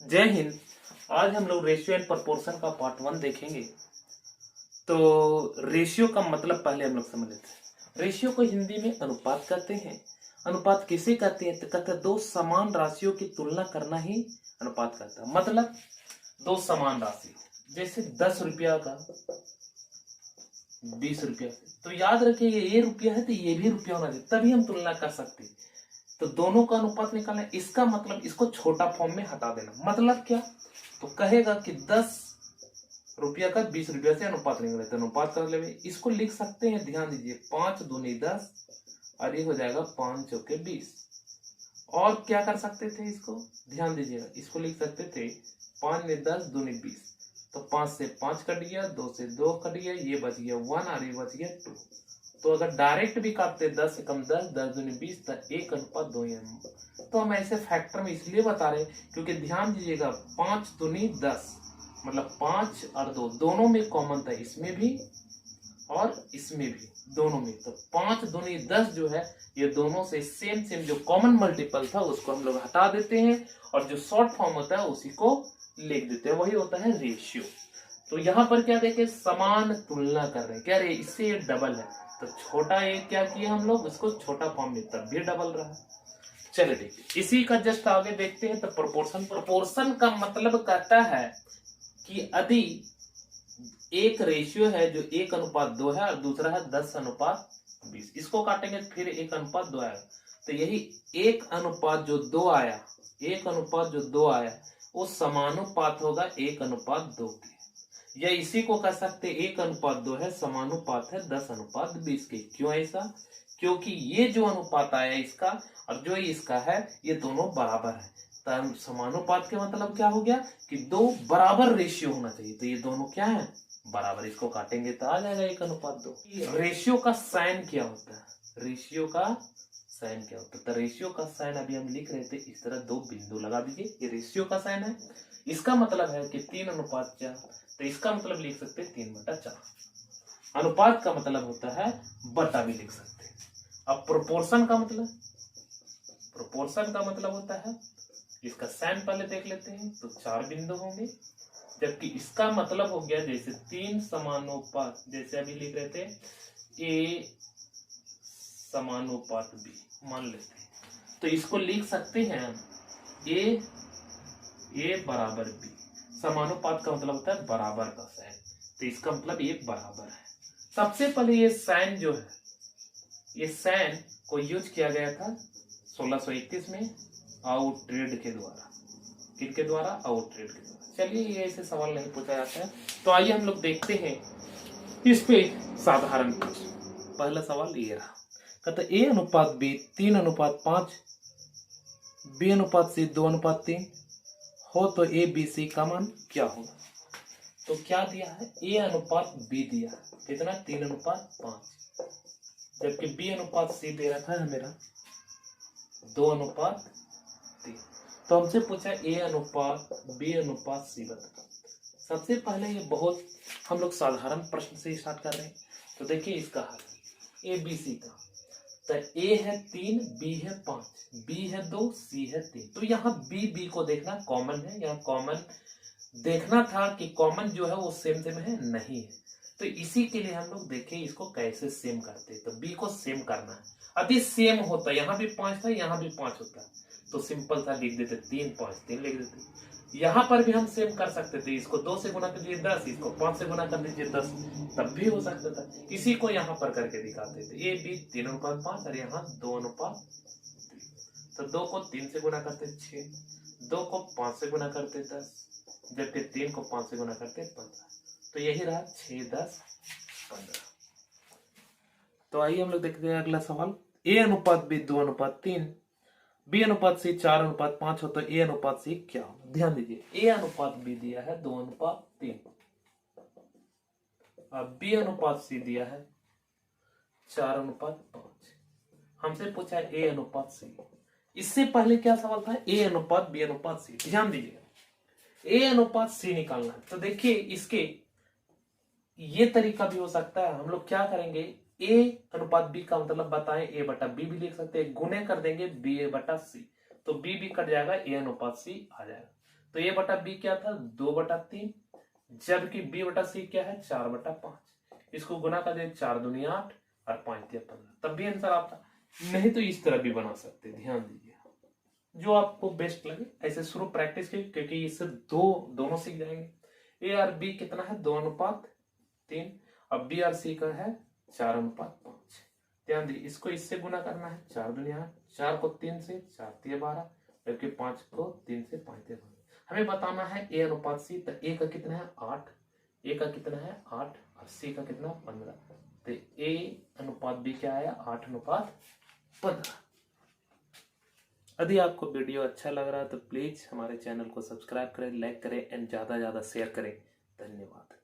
जय हिंद। आज हम लोग रेशियो एंड प्रोपोर्शन का पार्ट 1 देखेंगे। तो रेशियो का मतलब पहले हम लोग समझ लेते हैं। रेशियो को हिंदी में अनुपात कहते हैं। अनुपात किसे कहते हैं? तो कहते हैं दो समान राशियों की तुलना करना ही अनुपात कहता है। मतलब दो समान राशि, जैसे 10 रुपया का 20 रुपया, तो याद रखिए ये रुपया है तो ये भी रुपया होना चाहिए, तभी हम तुलना कर सकते हैं। तो दोनों का अनुपात निकालना है। इसका मतलब इसको छोटा फॉर्म में हटा देना। मतलब क्या? तो कहेगा कि 10 रुपया का 20 रुपया से अनुपात निकाले, तो अनुपात कर ले। इसको लिख सकते हैं, ध्यान दीजिए, 5 दूनी 10 और ये हो जाएगा 5 चौके 20। और क्या कर सकते थे इसको? ध्यान दीजिएगा, इसको लिख सकते थे 5 ने 10 दूनी 20, तो 5 से 5 कट गया, 2 से 2 कट गया, ये बच गया 1 और ये बच गया 2। तो अगर डायरेक्ट भी काटते 10 से कम 10, 10 दूनी 20, तो 1:2। तो हम ऐसे फैक्टर में इसलिए बता रहे क्योंकि ध्यान दीजिएगा 5 दूनी 10, मतलब 5 और 2 दोनों में कॉमन था, इसमें भी और इसमें भी, दोनों में। तो 5 दूनी 10 जो है, ये दोनों से सेम जो कॉमन मल्टीपल था उसको हम लोग हटा देते हैं, और जो शॉर्ट फॉर्म होता है उसी को लिख देते हैं, वही होता है रेशियो। तो यहाँ पर क्या देखे, समान तुलना कर रहे हैं, क्या रे इससे ये डबल है, तो छोटा ये क्या किया हम लोग, इसको छोटा फॉर्म में, तब भी डबल रहा। चलिए देखिए, इसी का जस्ट आगे देखते हैं। तो प्रोपोर्शन का मतलब कहता है कि यदि एक रेशियो है जो 1:2 है और दूसरा है 10:20, इसको काटेंगे फिर 1:2 आएगा। तो यही 1:2 आया, 1:2 आया, वो समानुपात होगा 1:2 के। या इसी को कह सकते 1:2 है, समानुपात है 10:20 के। क्यों ऐसा? क्योंकि ये जो अनुपात आया इसका और जो इसका है, ये दोनों बराबर है। तो समानुपात के मतलब क्या हो गया कि दो बराबर रेशियो होना चाहिए। तो ये दोनों क्या है? बराबर। इसको काटेंगे तो आ जाएगा 1:2। रेशियो का साइन क्या होता है? रेशियो का साइन क्या होता है? तो रेशियो का साइन अभी हम लिख रहे थे, इस तरह दो बिंदु लगा दीजिए, ये रेशियो का साइन है। इसका मतलब है कि 3:4, तो इसका मतलब लिख सकते हैं 3/4। अनुपात का मतलब होता है बटा भी लिख सकते हैं। अब प्रोपोर्शन का मतलब, प्रोपोर्शन का मतलब होता है, इसका साइन पहले देख लेते हैं, तो 4 बिंदु होंगे, जबकि इसका मतलब हो गया जैसे 3 समानुपात, जैसे अभी लिख रहे थे A समानुपात B, मान लेते हैं, तो इसको लिख सकते हैं A बराबर B। समानुपात का मतलब होता है बराबर का साइन, तो इसका मतलब ये बराबर है। सबसे पहले ये साइन जो है, ये साइन को यूज किया गया था 1631 में आउट्रेड के द्वारा। किसके द्वारा? आउट्रेड के द्वारा। चलिए, ये ऐसे सवाल नहीं पूछा जाता है, तो आइए हम लोग देखते हैं इस पे साधारण कुछ। पहला सवाल ये रहा, कहता A:B 3:5, B:C 2:3 हो तो ABC का मान क्या होगा? तो क्या दिया है? A:B दिया है, कितना? 3:5, जबकि B:C दे रखा है मेरा 2:3। तो हमसे पूछा A:B:C बता। सबसे पहले ये बहुत हम लोग साधारण प्रश्न से स्टार्ट कर रहे हैं। तो देखिए इसका हल ABC का, तो A है 3, B है 5, B है 2, C है 3। तो यहाँ B को देखना कॉमन है, यहाँ कॉमन देखना था कि कॉमन जो है वो सेम है, नहीं है। तो इसी के लिए हम लोग देखें इसको कैसे सेम करते हैं। तो B को सेम करना है। यदि सेम होता, यहाँ भी 5 था, यहाँ भी 5 होता, तो सिंपल था, लिख देते 3 5 3 लिख देते। यहाँ पर भी हम सेम कर सकते थे, इसको 2 से गुना कर दीजिए 10, इसको 5 से गुना कर दीजिए 10, तब भी हो सकता था। इसी को यहाँ पर करके दिखाते थे, A B 3:5 और यहाँ 2:3। तो 2 को 3 से गुना करते 6, 2 को 5 से गुना करते 10, जबकि 3 को 5 से गुना करते 15। तो यही रहा 6 10 15। तो आइए हम लोग देखते हैं अगला सवाल। A:B 2:3, B:C 4:5 हो तो A:C क्या हो? ध्यान दीजिए, A:B दिया है 2:3 और B:C दिया है 4:5। हमसे पूछा है A:C। इससे पहले क्या सवाल था? A:B:C। ध्यान दीजिएगा, A:C निकालना है। तो देखिए इसके ये तरीका भी हो सकता है। हम लोग क्या करेंगे, A:B का मतलब बताएं, A/B भी लिख सकते हैं, गुणे कर देंगे BA/C, तो B भी कट जाएगा, A:C आ जाएगा। तो ए बटा बी क्या था 2/3, जबकि बी बटा सी क्या है 4/5। इसको गुना कर दे 4 दूनी 8 और 5 दिया 15, तब भी आंसर आता। नहीं तो इस तरह भी बना सकते, ध्यान दीजिए जो आपको बेस्ट लगे ऐसे शुरू प्रैक्टिस की, क्योंकि इससे दोनों सीख जाएंगे। ए और बी कितना है 2:3, अब बी और सी का है 4:5। ध्यान दी इसको इससे गुना करना है 4 दूनी 8, 4 को 3 से 4 तिया 12, जबकि 5 को 3 से 5 तिया 12। हमें बताना है ए अनुपात सी, तो ए का कितना है 8, ए का कितना है 8 और सी का कितना 15, तो ए अनुपात बी क्या आया 8:15। यदि आपको वीडियो अच्छा लग रहा है तो प्लीज हमारे चैनल को सब्सक्राइब करें, लाइक करें एंड ज्यादा शेयर करें। धन्यवाद।